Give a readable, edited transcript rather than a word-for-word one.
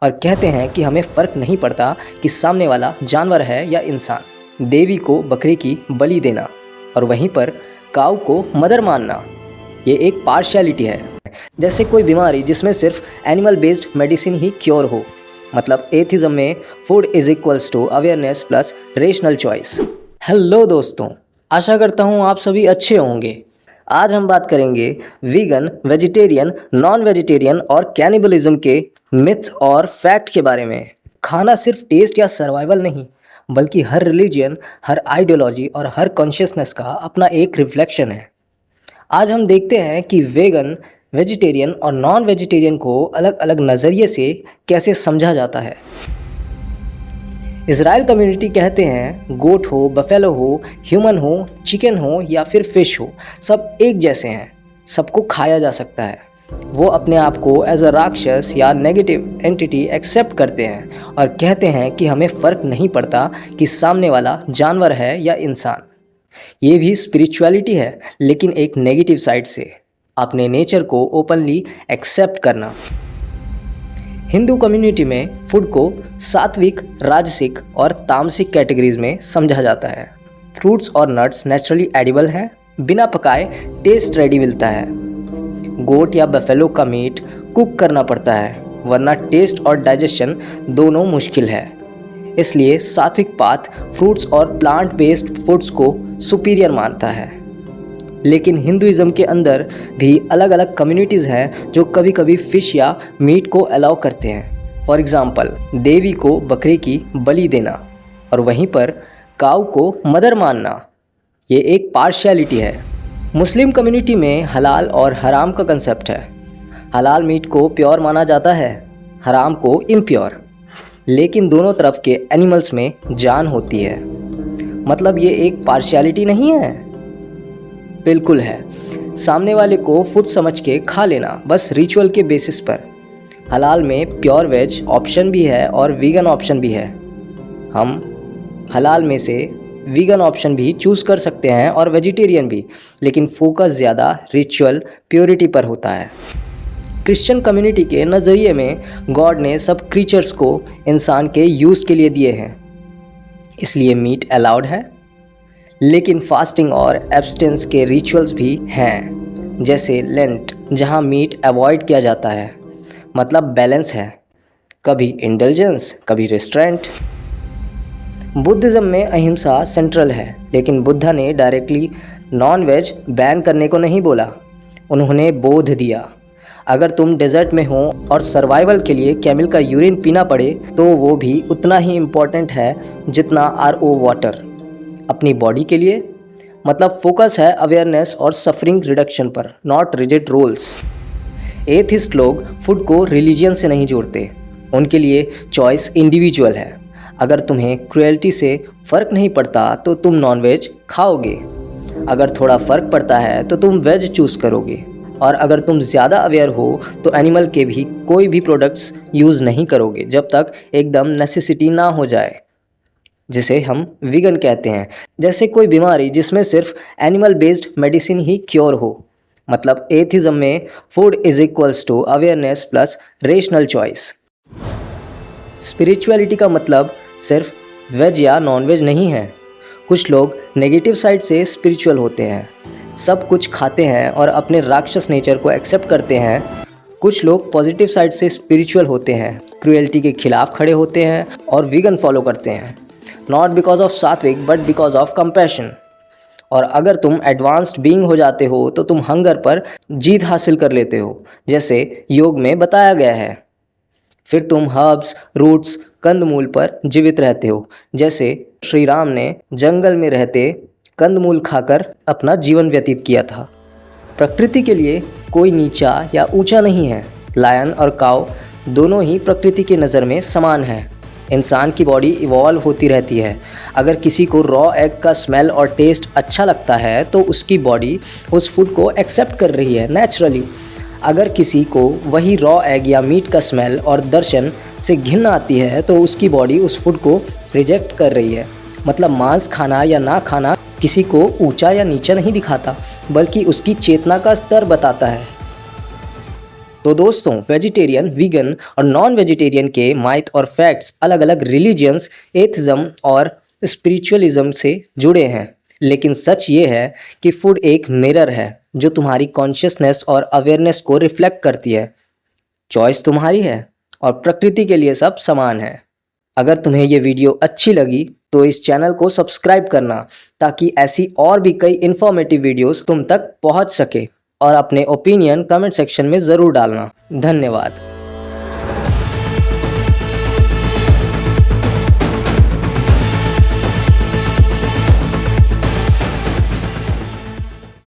और कहते हैं कि हमें फ़र्क नहीं पड़ता कि सामने वाला जानवर है या इंसान। देवी को बकरे की बलि देना और वहीं पर काऊ को मदर मानना, ये एक पार्शियलिटी है। जैसे कोई बीमारी जिसमें सिर्फ एनिमल बेस्ड मेडिसिन ही क्योर हो। मतलब एथिज्म में food is equals to awareness plus rational choice. Hello दोस्तों, आशा करता हूँ आप सभी अच्छे होंगे। आज हम बात करेंगे वीगन, वेजिटेरियन, नॉन वेजिटेरियन और कैनिबलिज्म के मिथ और फैक्ट के बारे में। खाना सिर्फ टेस्ट या सर्वाइवल नहीं, बल्कि हर रिलीजियन, हर आइडियोलॉजी और हर कॉन्शियसनेस का अपना एक रिफ्लेक्शन है। आज हम देखते हैं कि वेगन, वेजिटेरियन और नॉन वेजिटेरियन को अलग अलग नज़रिए से कैसे समझा जाता है। इज़राइल कम्युनिटी कहते हैं गोट हो, बफेलो हो, ह्यूमन हो, चिकन हो या फिर फिश हो, सब एक जैसे हैं, सबको खाया जा सकता है। वो अपने आप को एज अ राक्षस या नेगेटिव एंटिटी एक्सेप्ट करते हैं और कहते हैं कि हमें फ़र्क नहीं पड़ता कि सामने वाला जानवर है या इंसान। ये भी स्पिरिचुअलिटी है, लेकिन एक नेगेटिव साइड से, अपने नेचर को ओपनली एक्सेप्ट करना। हिंदू कम्युनिटी में फूड को सात्विक, राजसिक और तामसिक कैटेगरीज में समझा जाता है। फ्रूट्स और नट्स नेचुरली एडिबल हैं, बिना पकाए टेस्ट रेडी मिलता है। गोट या बफेलो का मीट कुक करना पड़ता है, वरना टेस्ट और डाइजेशन दोनों मुश्किल है। इसलिए सात्विक पाथ फ्रूट्स और प्लांट बेस्ड फूड्स को सुपीरियर मानता है। लेकिन हिंदुइज़्म के अंदर भी अलग अलग कम्युनिटीज़ हैं जो कभी कभी फ़िश या मीट को अलाउ करते हैं। फॉर एग्ज़ाम्पल, देवी को बकरे की बलि देना और वहीं पर काऊ को मदर मानना, ये एक पार्शियलिटी है। मुस्लिम कम्युनिटी में हलाल और हराम का कंसेप्ट है। हलाल मीट को प्योर माना जाता है, हराम को इम्प्योर। लेकिन दोनों तरफ के एनिमल्स में जान होती है। मतलब ये एक पार्शियलिटी नहीं है, बिल्कुल है। सामने वाले को फूड समझ के खा लेना, बस रिचुअल के बेसिस पर। हलाल में प्योर वेज ऑप्शन भी है और वीगन ऑप्शन भी है। हम हलाल में से वीगन ऑप्शन भी चूज़ कर सकते हैं और वेजिटेरियन भी, लेकिन फोकस ज़्यादा रिचुअल प्योरिटी पर होता है। क्रिश्चियन कम्युनिटी के नज़रिए में गॉड ने सब क्रीचर्स को इंसान के यूज़ के लिए दिए हैं, इसलिए मीट अलाउड है। लेकिन फास्टिंग और एब्स्टेंस के रिचुअल्स भी हैं, जैसे लेंट, जहां मीट अवॉइड किया जाता है। मतलब बैलेंस है, कभी इंडल्जेंस, कभी रेस्ट्रेंट। बुद्धिज़्म में अहिंसा सेंट्रल है, लेकिन बुद्धा ने डायरेक्टली नॉन वेज बैन करने को नहीं बोला, उन्होंने बोध दिया। अगर तुम डेजर्ट में हो और सर्वाइवल के लिए कैमल का यूरिन पीना पड़े तो वो भी उतना ही इम्पॉर्टेंट है जितना RO वाटर अपनी बॉडी के लिए। मतलब फोकस है अवेयरनेस और सफरिंग रिडक्शन पर, नॉट रिजिड रूल्स। एथिस्ट लोग फूड को रिलीजन से नहीं जोड़ते, उनके लिए चॉइस इंडिविजुअल है। अगर तुम्हें क्रुएल्टी से फ़र्क नहीं पड़ता तो तुम नॉनवेज खाओगे, अगर थोड़ा फ़र्क पड़ता है तो तुम वेज चूज़ करोगे, और अगर तुम ज़्यादा अवेयर हो तो एनिमल के भी कोई भी प्रोडक्ट्स यूज़ नहीं करोगे जब तक एकदम नेसेसिटी ना हो जाए, जिसे हम वीगन कहते हैं। जैसे कोई बीमारी जिसमें सिर्फ एनिमल बेस्ड मेडिसिन ही क्योर हो। मतलब एथिज्म में food is equals to awareness plus rational choice. Spirituality का मतलब सिर्फ वेज या नॉन वेज नहीं है। कुछ लोग नेगेटिव साइड से स्पिरिचुअल होते हैं, सब कुछ खाते हैं और अपने राक्षस नेचर को एक्सेप्ट करते हैं। कुछ लोग पॉजिटिव साइड से स्पिरिचुअल होते हैं, क्रुएल्टी के खिलाफ खड़े होते हैं और वीगन फॉलो करते हैं, नॉट बिकॉज ऑफ सात्विक बट बिकॉज ऑफ कंपैशन। और अगर तुम एडवांस्ड बीइंग हो जाते हो तो तुम हंगर पर जीत हासिल कर लेते हो, जैसे योग में बताया गया है। फिर तुम हर्ब्स, रूट्स, कंदमूल पर जीवित रहते हो, जैसे श्री राम ने जंगल में रहते कंदमूल खाकर अपना जीवन व्यतीत किया था। प्रकृति के लिए कोई नीचा या ऊंचा नहीं है। लायन और काऊ दोनों ही प्रकृति की नज़र में समान हैं। इंसान की बॉडी इवॉल्व होती रहती है। अगर किसी को रॉ एग का स्मेल और टेस्ट अच्छा लगता है तो उसकी बॉडी उस फूड को एक्सेप्ट कर रही है नेचुरली। अगर किसी को वही रॉ एग या मीट का स्मेल और दर्शन से घिन आती है तो उसकी बॉडी उस फूड को रिजेक्ट कर रही है। मतलब मांस खाना या ना खाना किसी को ऊंचा या नीचा नहीं दिखाता, बल्कि उसकी चेतना का स्तर बताता है। तो दोस्तों, वेजिटेरियन, वीगन और नॉन वेजिटेरियन के माइथ और फैक्ट्स अलग अलग रिलीजियंस, एथिज्म और स्पिरिचुअलिज्म से जुड़े हैं। लेकिन सच ये है कि फूड एक मिरर है जो तुम्हारी कॉन्शियसनेस और अवेयरनेस को रिफ्लेक्ट करती है। चॉइस तुम्हारी है और प्रकृति के लिए सब समान है। अगर तुम्हें ये वीडियो अच्छी लगी तो इस चैनल को सब्सक्राइब करना, ताकि ऐसी और भी कई इन्फॉर्मेटिव वीडियोस तुम तक पहुंच सके। और अपने ओपिनियन कमेंट सेक्शन में ज़रूर डालना। धन्यवाद।